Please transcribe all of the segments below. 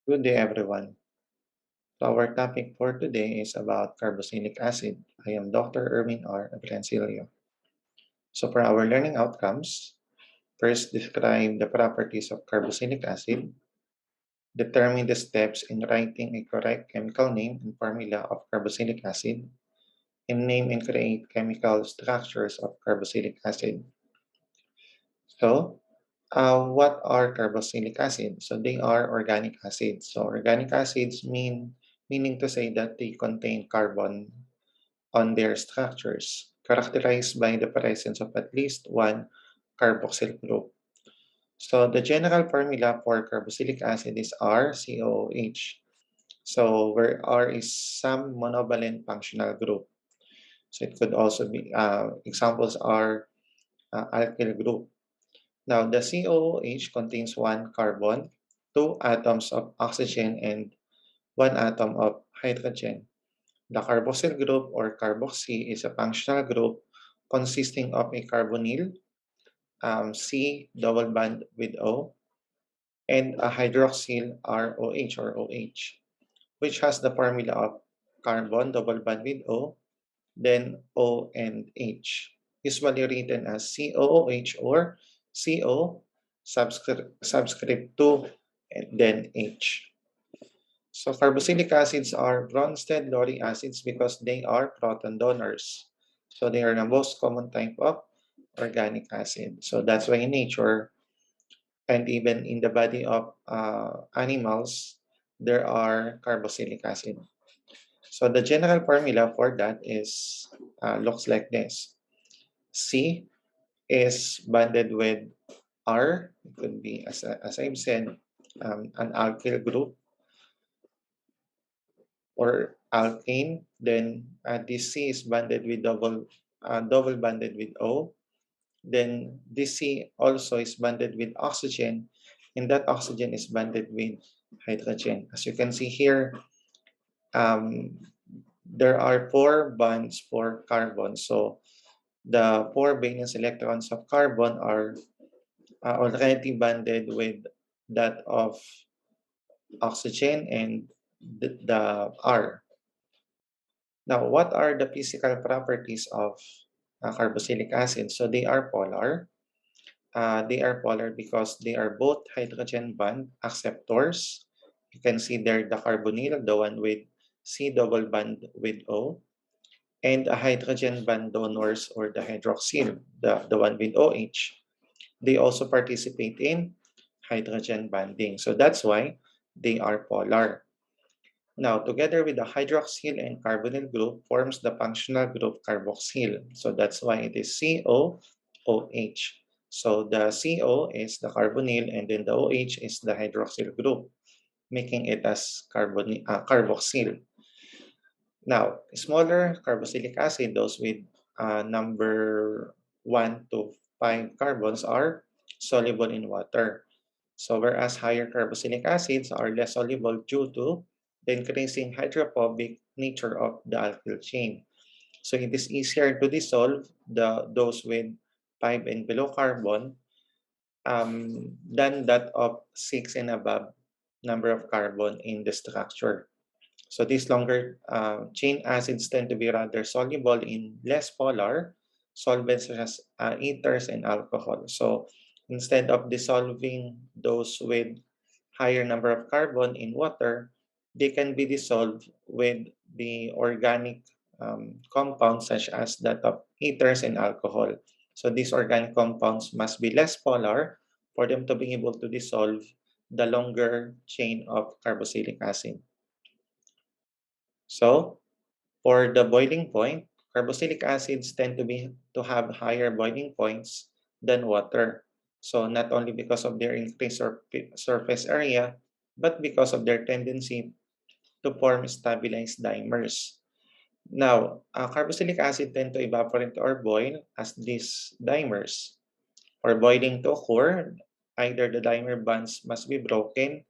Good day, everyone. So our topic for today is about carboxylic acid. I am Dr. Erwin R. Abrencilio. So for our learning outcomes, first describe the properties of carboxylic acid, determine the steps in writing a correct chemical name and formula of carboxylic acid, and name and create chemical structures of carboxylic acid. So, what are carboxylic acids? So they are organic acids. So organic acids meaning to say that they contain carbon on their structures, characterized by the presence of at least one carboxyl group. So the general formula for carboxylic acid is RCOOH. So where R is some monovalent functional group. So it could also be examples are alkyl group. Now the COOH contains one carbon, two atoms of oxygen, and one atom of hydrogen. The carboxyl group or carboxy is a functional group consisting of a carbonyl, C double bond with O, and a hydroxyl ROH or OH, which has the formula of carbon double bond with O, then O and H, usually written as COOH or CO subscript 2 and then H. So carboxylic acids are Bronsted Lowry acids because they are proton donors. So they are the most common type of organic acid. So that's why in nature and even in the body of animals, there are carboxylic acid. So the general formula for that is looks like this. C is bonded with R. It could be, as I've said, an alkyl group or alkane, then this C is bonded with double bonded with O. Then this C also is bonded with oxygen, and that oxygen is bonded with hydrogen. As you can see here, um, there are four bonds for carbon. So the four valence electrons of carbon are already bonded with that of oxygen and the R. Now, what are the physical properties of carboxylic acid? So they are polar. They are polar because they are both hydrogen bond acceptors. You can see there the carbonyl, the one with C double bond with O, and a hydrogen bond donors or the hydroxyl, the one with OH. They also participate in hydrogen bonding. So that's why they are polar. Now, together with the hydroxyl and carbonyl group forms the functional group carboxyl. So that's why it is COOH. So the CO is the carbonyl and then the OH is the hydroxyl group, making it as carboxyl. Now, smaller carboxylic acid, those with number 1 to 5 carbons are soluble in water. So whereas higher carboxylic acids are less soluble due to the increasing hydrophobic nature of the alkyl chain. So it is easier to dissolve those with 5 and below carbon than that of 6 and above number of carbon in the structure. So these longer chain acids tend to be rather soluble in less polar solvents such as ethers and alcohol. So instead of dissolving those with higher number of carbon in water, they can be dissolved with the organic compounds such as that of ethers and alcohol. So these organic compounds must be less polar for them to be able to dissolve the longer chain of carboxylic acid. So for the boiling point, carboxylic acids tend to have higher boiling points than water. So not only because of their increased surface area, but because of their tendency to form stabilized dimers. Now, carboxylic acid tend to evaporate or boil as these dimers. For boiling to occur, either the dimer bonds must be broken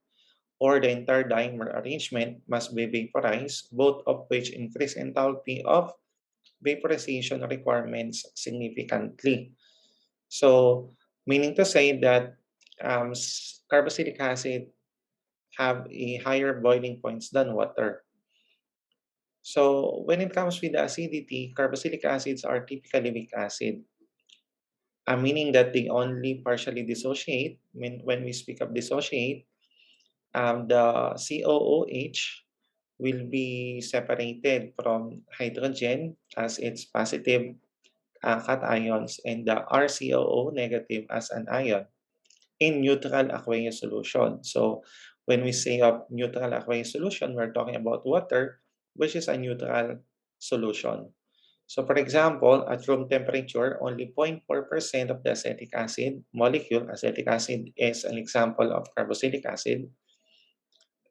or the entire dimer arrangement must be vaporized, both of which increase enthalpy of vaporization requirements significantly. So, meaning to say that carboxylic acid have a higher boiling points than water. So when it comes with the acidity, carboxylic acids are typically weak acid, meaning that they only partially dissociate. When we speak of dissociate, the COOH will be separated from hydrogen as its positive cations and the RCOO negative as an ion in neutral aqueous solution. So when we say of neutral aqueous solution, we're talking about water, which is a neutral solution. So for example, at room temperature, only 0.4% of the acetic acid molecule, acetic acid is an example of carboxylic acid,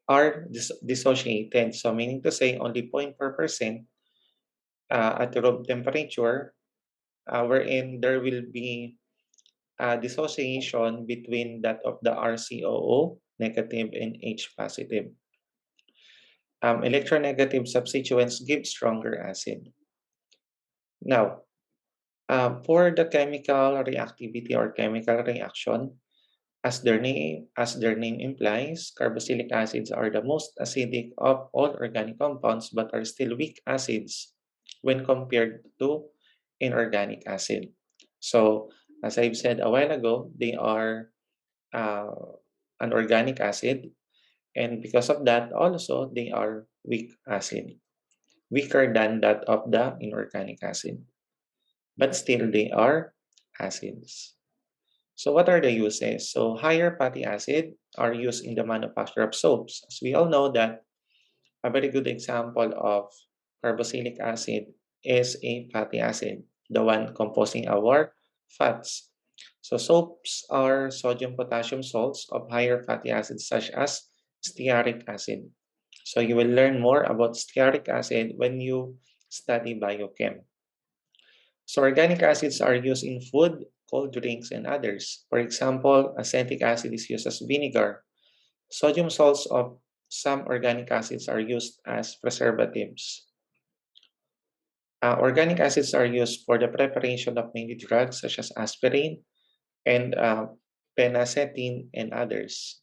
are dissociated. So meaning to say only 0.4% at room temperature, wherein there will be dissociation between that of the RCOO negative and H positive. Electronegative substituents give stronger acid. Now, for the chemical reactivity or chemical reaction, as their name implies, carboxylic acids are the most acidic of all organic compounds but are still weak acids when compared to inorganic acid. So, as I've said a while ago, they are uh, an organic acid, and because of that, also they are weak acid, weaker than that of the inorganic acid, but still they are acids. So what are the uses? So higher fatty acid are used in the manufacture of soaps. As we all know that a very good example of carboxylic acid is a fatty acid, the one composing our fats. So soaps are sodium potassium salts of higher fatty acids such as stearic acid. So you will learn more about stearic acid when you study biochem. So organic acids are used in food, cold drinks, and others. For example, acetic acid is used as vinegar. Sodium salts of some organic acids are used as preservatives. Organic acids are used for the preparation of many drugs such as aspirin and penicillin and others.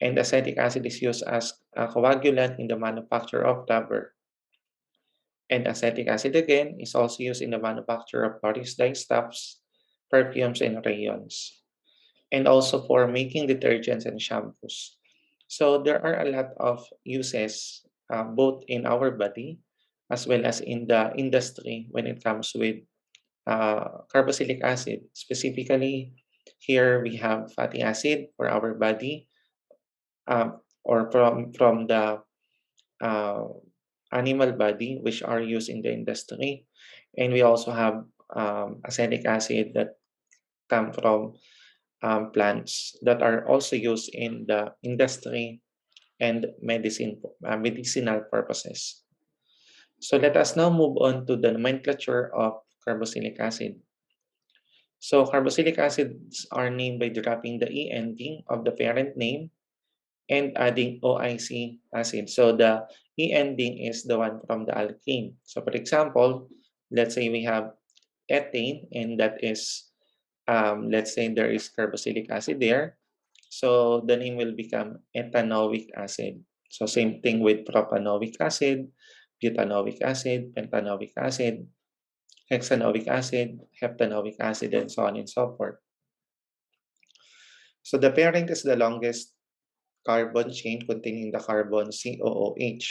And acetic acid is used as a coagulant in the manufacture of rubber. And acetic acid again is also used in the manufacture of various dyestuffs, perfumes, and rayons, and also for making detergents and shampoos. So there are a lot of uses both in our body as well as in the industry when it comes with carboxylic acid. Specifically, here we have fatty acid for our body, or from the uh, animal body, which are used in the industry. And we also have acetic acid that come from plants that are also used in the industry and medicinal purposes. So let us now move on to the nomenclature of carboxylic acid. So carboxylic acids are named by dropping the E ending of the parent name and adding OIC acid. So the E ending is the one from the alkane. So for example, let's say we have ethane, and that is, let's say there is carboxylic acid there. So the name will become ethanoic acid. So same thing with propanoic acid, butanoic acid, pentanoic acid, hexanoic acid, heptanoic acid, and so on and so forth. So the parent is the longest carbon chain containing the carbon COOH.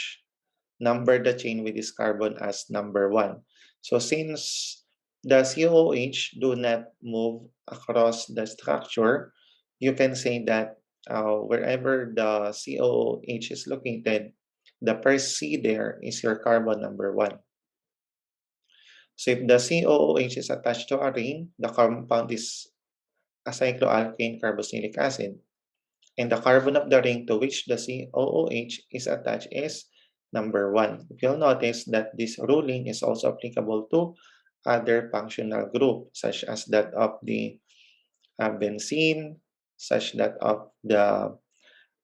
Number the chain with this carbon as number 1. So since the COOH do not move across the structure, you can say that wherever the COOH is located, the first C there is your carbon number 1. So if the COOH is attached to a ring, the compound is a cycloalkane carboxylic acid. And the carbon of the ring to which the COOH is attached is number 1. If you'll notice that this ruling is also applicable to other functional group, such as that of the benzene, such that of the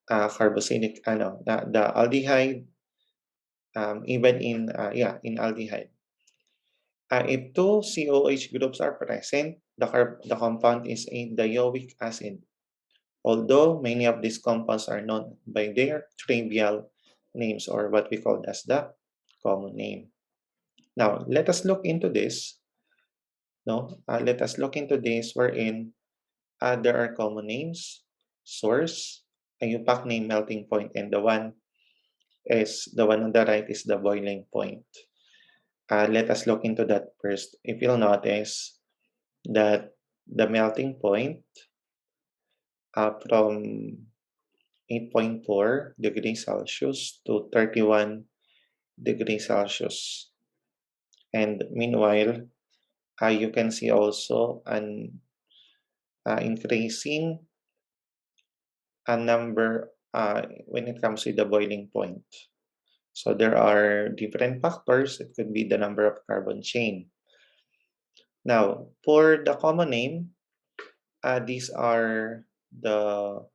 carboxylic, the aldehyde, even in aldehyde. If two COH groups are present, the compound is a dioic acid. although many of these compounds are known by their trivial names or what we call as the common name. Now, let us look into this. No, let us look into this wherein there are common names, source, a UPAC name, melting point, and the one on the right is the boiling point. Let us look into that first. If you'll notice that the melting point from 8.4 degrees Celsius to 31 degrees Celsius. And meanwhile, you can see also an increasing number when it comes to the boiling point. So there are different factors. It could be the number of carbon chain. Now, for the common name, these are the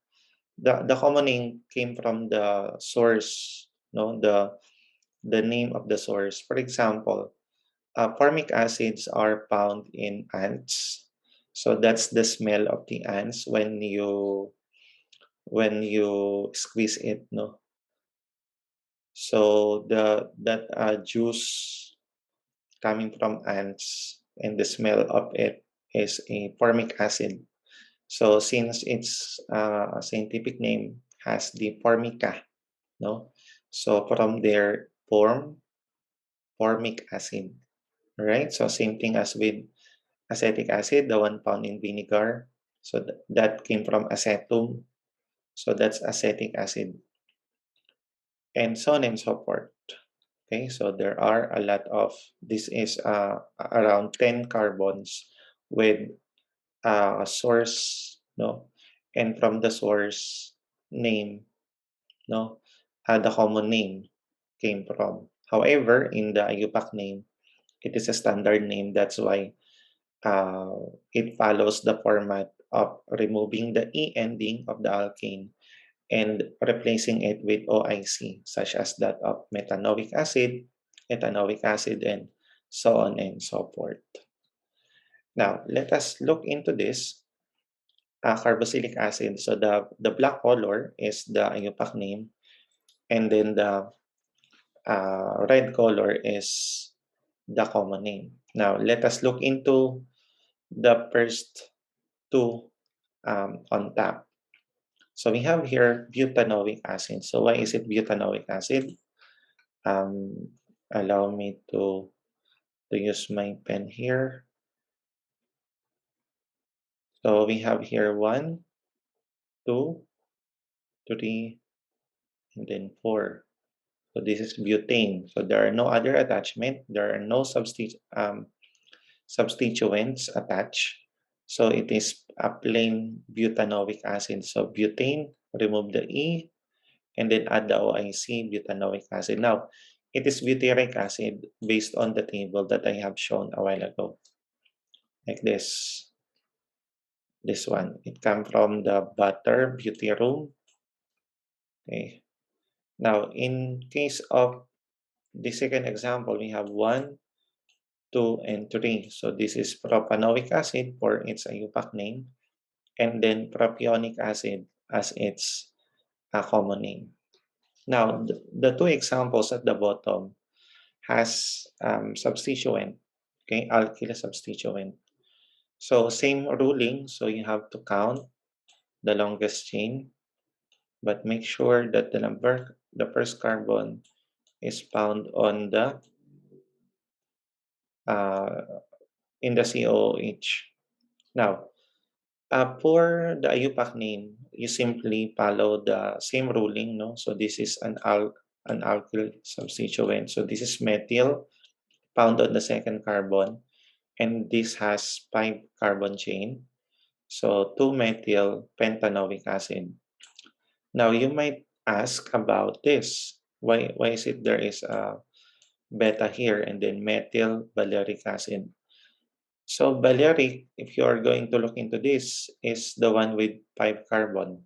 common name came from the source, no, the name of the source. For example, formic acids are found in ants. So that's the smell of the ants when you squeeze it, no. So that juice coming from ants and the smell of it is a formic acid. So since its scientific name has the formica, no, so from their formic acid, right? So same thing as with acetic acid, the one found in vinegar. So that came from acetum. So that's acetic acid, and so on and so forth. Okay, so there are a lot of, this is around 10 carbons with a source, no, and from the source name, no, the common name came from. However, in the IUPAC name, it is a standard name. That's why it follows the format of removing the E ending of the alkane and replacing it with OIC, such as that of methanoic acid, ethanoic acid, and so on and so forth. Now, let us look into this carboxylic acid. So the black color is the IUPAC name, and then the red color is the common name. Now, let us look into the first two on top. So we have here butanoic acid. So why is it butanoic acid? Allow me to use my pen here. So we have here 1, 2, 3, and then 4. So this is butane. So there are no other attachment. There are no substituents attached. So it is a plain butanoic acid. So butane, remove the E, and then add the OIC, butanoic acid. Now, it is butyric acid based on the table that I have shown a while ago. Like this one. It comes from the butter butyrum. Okay. Now, in case of the second example, we have 1, 2, and 3. So this is propanoic acid for its IUPAC name, and then propionic acid as its common name. Now, the two examples at the bottom has substituent, okay, alkyl substituent. So same ruling, so you have to count the longest chain, but make sure that the first carbon is found on the in the COOH. Now, for the IUPAC name, you simply follow the same ruling, no? So this is an alkyl substituent. So this is methyl found on the second carbon, and this has 5 carbon chain. So 2-methyl pentanoic acid. Now you might ask about this. Why is it there is a beta here and then methyl valeric acid? So valeric, if you are going to look into this, is the one with 5 carbon.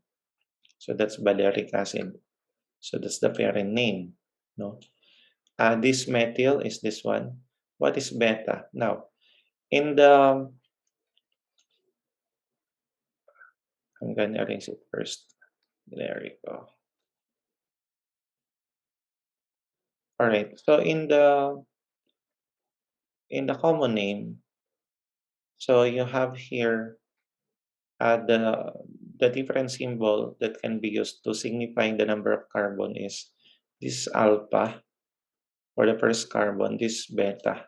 So that's valeric acid. So that's the parent name. No? This methyl is this one. What is beta? Now, in the I'm gonna erase it first. There you go. All right. So in the common name, so you have here the different symbol that can be used to signify the number of carbon is this alpha for the first carbon, this beta.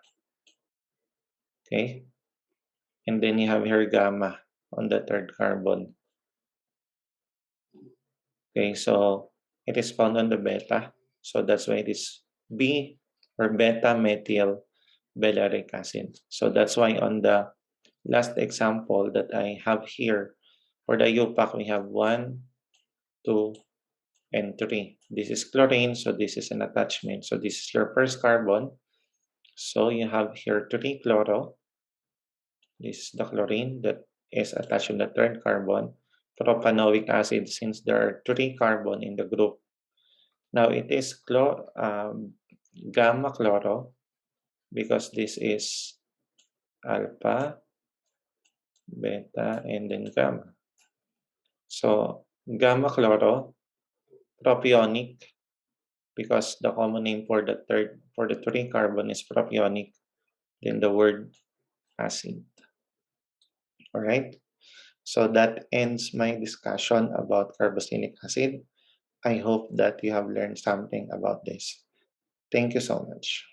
Okay. And then you have here gamma on the third carbon. Okay, so it is found on the beta. So that's why it is B or beta methyl valeric acid. So that's why on the last example that I have here for the UPAC, we have 1, 2, and 3. This is chlorine, so this is an attachment. So this is your first carbon. So you have here 3 chloro. This is the chlorine that is attached to the third carbon. Propanoic acid, since there are 3 carbon in the group. Now it is gamma chloro because this is alpha, beta, and then gamma. So gamma chloro, propionic because the common name for the three carbon is propionic, then the word acid. All right. So that ends my discussion about carboxylic acid. I hope that you have learned something about this. Thank you so much.